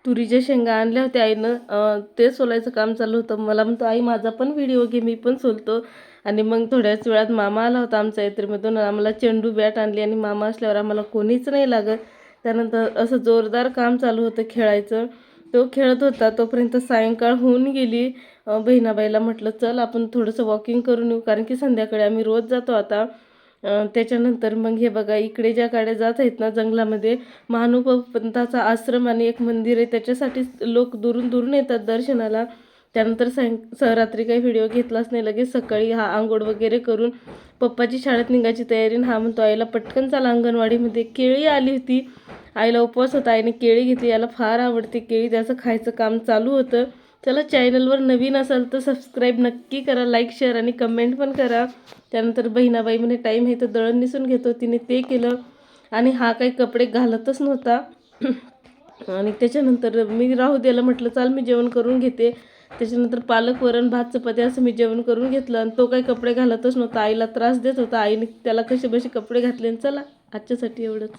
तुरीच्या शेंगा आणल्या होत्या आईनं, ते सोलायचं काम चालू होतं. मला म्हणतो आई माझा पण व्हिडिओ घे, मी पण सोलतो. आणि मग थोड्याच वेळात मामा आला होता आमच्या यात्रेमधून. आम्हाला चेंडू बॅट आणली आणि मामा असल्यावर आम्हाला कोणीच नाही लागत. त्यानंतर असं जोरदार काम चालू होतं खेळायचं. तो खेळत होता तोपर्यंत सायंकाळ होऊन गेली. बहिणाबाईला म्हटलं चल आपण थोडंसं वॉकिंग करून येऊ, कारण की संध्याकाळी आम्ही रोज जातो आता. त्याच्यानंतर मग हे बघा इकडे ज्या गाड्या जात आहेत ना जंगलामध्ये, महानुभावपंथाचा आश्रम आणि एक मंदिर आहे, त्याच्यासाठी लोक दुरून दुरून येतात दर्शनाला. त्यानंतर रात्री काही व्हिडिओ घेतलाच नाही. लगेच सकाळी हा आंघोळ वगैरे करून पप्पाची शाळेत निघायची तयारी. हा म्हणतो आईला पटकन चाल अंगणवाडीमध्ये. केळी आली होती, आईला उपवास होता, आईने केळी घेतली. याला फार आवडते केळी, त्याचं खायचं काम चालू होतं. चला चॅनलवर नवीन असाल तर सबस्क्राईब नक्की करा, लाईक शेअर आणि कमेंट पण करा. त्यानंतर बहिणाबाई म्हणे टाईम आहे तर दळण निसून घेतो, तिने ते केलं. आणि हा काही कपडे घालतच नव्हता. आणि त्याच्यानंतर मी राहू द्यायला म्हटलं चाल मी जेवण करून घेते. त्याच्यानंतर पालक वरण भात चपाती असं मी जेवण करून घेतलं. आणि तो काही कपडे घालतच नव्हता, आईला त्रास देत होता. आईने त्याला कसे बसे कपडे घातले. चला आजच्यासाठी एवढंच.